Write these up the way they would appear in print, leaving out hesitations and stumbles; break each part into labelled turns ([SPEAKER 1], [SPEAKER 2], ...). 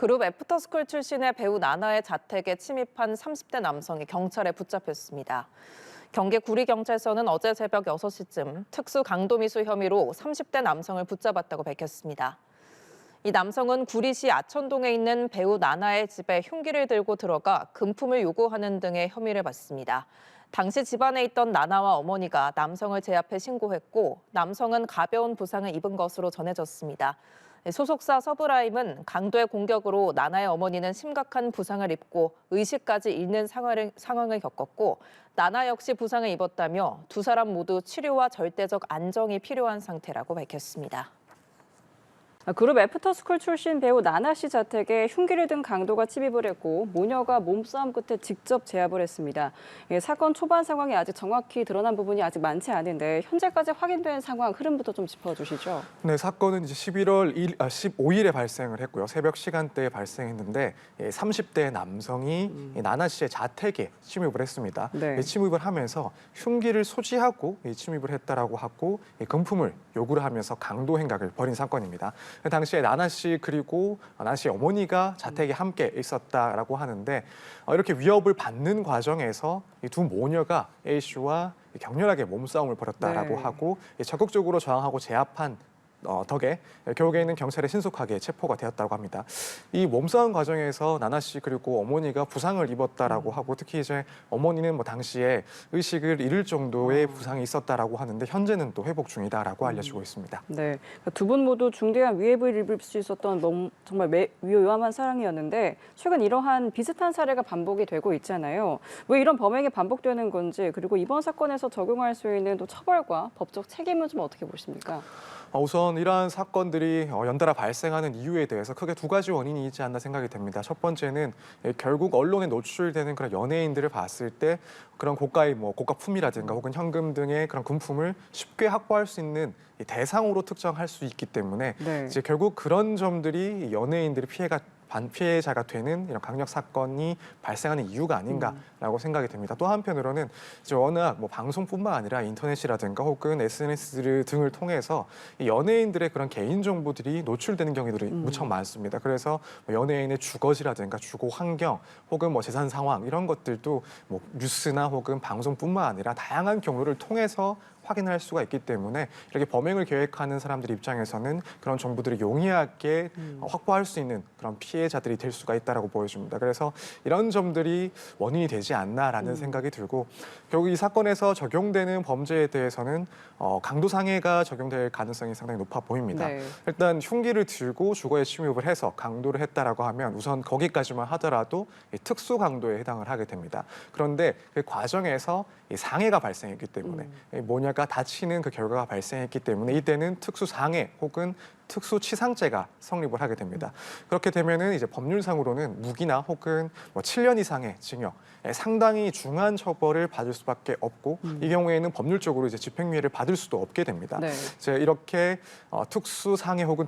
[SPEAKER 1] 그룹 애프터스쿨 출신의 배우 나나의 자택에 침입한 30대 남성이 경찰에 붙잡혔습니다. 경기 구리경찰서는 어제 새벽 6시쯤 특수 강도미수 혐의로 30대 남성을 붙잡았다고 밝혔습니다. 이 남성은 구리시 아천동에 있는 배우 나나의 집에 흉기를 들고 들어가 금품을 요구하는 등의 혐의를 받습니다. 당시 집안에 있던 나나와 어머니가 남성을 제압해 신고했고 남성은 가벼운 부상을 입은 것으로 전해졌습니다. 소속사 서브라임은 강도의 공격으로 나나의 어머니는 심각한 부상을 입고 의식까지 잃는 상황을 겪었고 나나 역시 부상을 입었다며 두 사람 모두 치료와 절대적 안정이 필요한 상태라고 밝혔습니다.
[SPEAKER 2] 그룹 애프터스쿨 출신 배우 나나 씨 자택에 흉기를 든 강도가 침입을 했고 모녀가 몸싸움 끝에 직접 제압을 했습니다. 사건 초반 상황이 아직 정확히 드러난 부분이 아직 많지 않은데 현재까지 확인된 상황 흐름부터 좀 짚어주시죠.
[SPEAKER 3] 네, 사건은 이제 15일에 발생을 했고요. 새벽 시간대에 발생했는데 30대 남성이 나나 씨의 자택에 침입을 했습니다.
[SPEAKER 2] 네.
[SPEAKER 3] 침입을 하면서 흉기를 소지하고 침입을 했다라고 하고 금품을 요구를 하면서 강도 행각을 벌인 사건입니다. 당시에 나나 씨 그리고 나나 씨의 어머니가 자택에 함께 있었다라고 하는데 이렇게 위협을 받는 과정에서 이 두 모녀가 A 씨와 격렬하게 몸싸움을 벌였다라고
[SPEAKER 2] 네.
[SPEAKER 3] 하고 적극적으로 저항하고 제압한 덕에 결국에는 경찰에 신속하게 체포가 되었다고 합니다. 이 몸싸움 과정에서 나나 씨 그리고 어머니가 부상을 입었다라고 하고 특히 이제 어머니는 당시에 의식을 잃을 정도의 부상이 있었다라고 하는데 현재는 또 회복 중이다라고 알려지고 있습니다.
[SPEAKER 2] 네, 두 분 모두 중대한 위협을 입을 수 있었던 정말 위험한 상황이었는데 최근 이러한 비슷한 사례가 반복이 되고 있잖아요. 왜 이런 범행이 반복되는 건지 그리고 이번 사건에서 적용할 수 있는 또 처벌과 법적 책임은 좀 어떻게 보십니까?
[SPEAKER 3] 우선 이러한 사건들이 연달아 발생하는 이유에 대해서 크게 두 가지 원인이 있지 않나 생각이 됩니다. 첫 번째는 결국 언론에 노출되는 그런 연예인들을 봤을 때 그런 고가의 고가품이라든가 혹은 현금 등의 그런 금품을 쉽게 확보할 수 있는 대상으로 특정할 수 있기 때문에
[SPEAKER 2] 네.
[SPEAKER 3] 이제 결국 그런 점들이 연예인들이 피해자가 되는 이런 강력 사건이 발생하는 이유가 아닌가라고 생각이 됩니다. 또 한편으로는 이제 워낙 방송뿐만 아니라 인터넷이라든가 혹은 SNS 등을 통해서 이 연예인들의 그런 개인 정보들이 노출되는 경우들이 무척 많습니다. 그래서 연예인의 주거지라든가 주거 환경 혹은 재산 상황 이런 것들도 뉴스나 혹은 방송뿐만 아니라 다양한 경로를 통해서 확인할 수가 있기 때문에 이렇게 범행을 계획하는 사람들 입장에서는 그런 정보들을 용이하게 확보할 수 있는 그런 피해자들이 될 수가 있다라고 보여집니다. 그래서 이런 점들이 원인이 되지 않나라는 생각이 들고 결국 이 사건에서 적용되는 범죄에 대해서는 강도상해가 적용될 가능성이 상당히 높아 보입니다.
[SPEAKER 2] 네.
[SPEAKER 3] 일단 흉기를 들고 주거에 침입을 해서 강도를 했다라고 하면 우선 거기까지만 하더라도 특수 강도에 해당을 하게 됩니다. 그런데 그 과정에서 이 상해가 발생했기 때문에 모녀가 다치는 그 결과가 발생했기 때문에 이때는 특수 상해 혹은 특수 치상죄가 성립을 하게 됩니다. 그렇게 되면은 이제 법률상으로는 무기나 혹은 7년 이상의 징역, 상당히 중한 처벌을 받을 수밖에 없고 이 경우에는 법률적으로 이제 집행유예를 받을 수도 없게 됩니다.
[SPEAKER 2] 네.
[SPEAKER 3] 이제 이렇게 특수 상해 혹은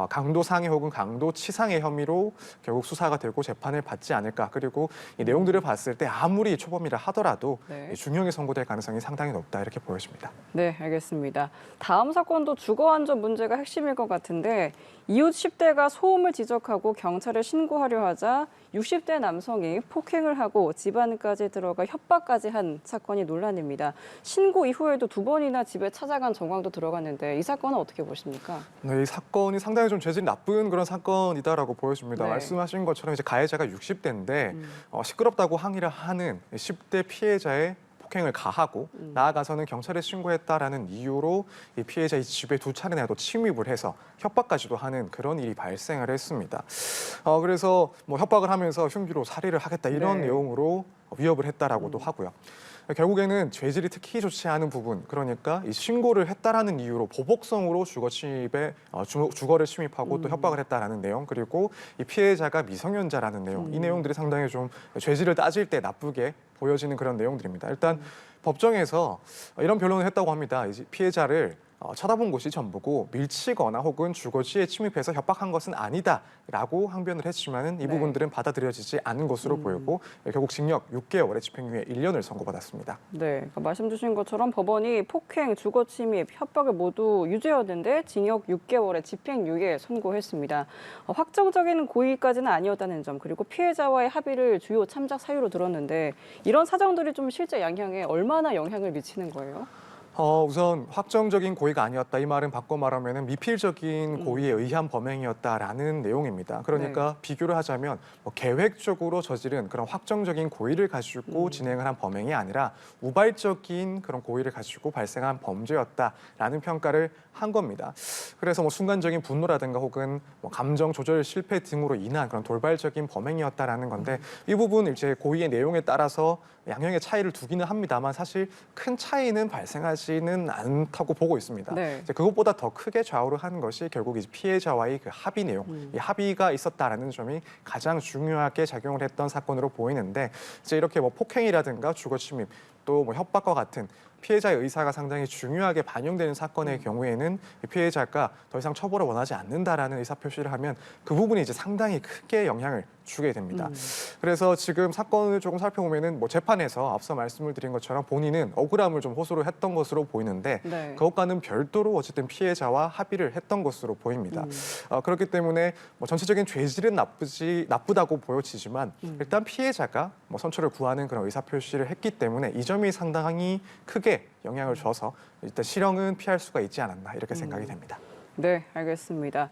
[SPEAKER 3] 강도 상해 혹은 강도 치상의 혐의로 결국 수사가 되고 재판을 받지 않을까. 그리고 이 내용들을 봤을 때 아무리 초범이라 하더라도
[SPEAKER 2] 네.
[SPEAKER 3] 중형이 선고될 가능성이 상당히 높다 이렇게 보여집니다.
[SPEAKER 2] 네, 알겠습니다. 다음 사건도 주거 안전 문제가 핵심일 것 같은데 이웃 10대가 소음을 지적하고 경찰에 신고하려 하자 60대 남성이 폭행을 하고 집안까지 들어가 협박까지 한 사건이 논란입니다. 신고 이후에도 두 번이나 집에 찾아간 정황도 들어갔는데 이 사건은 어떻게 보십니까?
[SPEAKER 3] 네, 이 사건이 상당히 좀 죄질이 나쁜 그런 사건이다라고 보여집니다.
[SPEAKER 2] 네.
[SPEAKER 3] 말씀하신 것처럼 이제 가해자가 60대인데 시끄럽다고 항의를 하는 10대 피해자의 폭행을 가하고 나아가서는 경찰에 신고했다라는 이유로 이 피해자의 집에 두 차례나 침입을 해서 협박까지도 하는 그런 일이 발생을 했습니다. 그래서 협박을 하면서 흉기로 살해를 하겠다 이런
[SPEAKER 2] 네.
[SPEAKER 3] 내용으로 위협을 했다라고도 하고요. 결국에는 죄질이 특히 좋지 않은 부분, 그러니까 이 신고를 했다라는 이유로 보복성으로 주거를 침입하고 또 협박을 했다라는 내용, 그리고 이 피해자가 미성년자라는 내용, 이 내용들이 상당히 좀 죄질을 따질 때 나쁘게 보여지는 그런 내용들입니다. 일단 법정에서 이런 변론을 했다고 합니다. 이제 피해자를 쳐다본 곳이 전부고 밀치거나 혹은 주거지에 침입해서 협박한 것은 아니다라고 항변을 했지만은 이
[SPEAKER 2] 네.
[SPEAKER 3] 부분들은 받아들여지지 않은 것으로 보이고 결국 징역 6개월에 집행유예 1년을 선고받았습니다.
[SPEAKER 2] 네, 그러니까 말씀 주신 것처럼 법원이 폭행, 주거 침입, 협박을 모두 유죄였는데 징역 6개월의 집행유예 선고했습니다. 확정적인 고의까지는 아니었다는 점, 그리고 피해자와의 합의를 주요 참작 사유로 들었는데 이런 사정들이 좀 실제 양형에 얼마나 영향을 미치는 거예요?
[SPEAKER 3] 우선 확정적인 고의가 아니었다 이 말은 바꿔 말하면 미필적인 고의에 의한 범행이었다라는 내용입니다. 그러니까 비교를 하자면 뭐 계획적으로 저지른 그런 확정적인 고의를 가지고 진행을 한 범행이 아니라 우발적인 그런 고의를 가지고 발생한 범죄였다라는 평가를 한 겁니다. 그래서 뭐 순간적인 분노라든가 혹은 뭐 감정 조절 실패 등으로 인한 그런 돌발적인 범행이었다라는 건데 이 부분 이제 고의의 내용에 따라서 양형의 차이를 두기는 합니다만 사실 큰 차이는 발생하지는 않다고 보고 있습니다.
[SPEAKER 2] 네.
[SPEAKER 3] 이제 그것보다 더 크게 좌우를 하는 것이 결국 이제 피해자와의 그 합의 내용, 이 합의가 있었다라는 점이 가장 중요하게 작용을 했던 사건으로 보이는데 이제 이렇게 뭐 폭행이라든가 주거 침입 또 뭐 협박과 같은 피해자의 의사가 상당히 중요하게 반영되는 사건의 경우에는 이 피해자가 더 이상 처벌을 원하지 않는다라는 의사 표시를 하면 그 부분이 이제 상당히 크게 영향을 주게 됩니다. 그래서 지금 사건을 조금 살펴보면은 뭐 재판에서 앞서 말씀을 드린 것처럼 본인은 억울함을 좀 호소를 했던 것으로 보이는데
[SPEAKER 2] 네.
[SPEAKER 3] 그것과는 별도로 어쨌든 피해자와 합의를 했던 것으로 보입니다. 그렇기 때문에 뭐 전체적인 죄질은 나쁘다고 보여지지만 일단 피해자가 뭐 선처를 구하는 그런 의사 표시를 했기 때문에 이 점이 상당히 크게 영향을 줘서 일단 실형은 피할 수가 있지 않았나 이렇게 생각이 됩니다.
[SPEAKER 2] 네, 알겠습니다.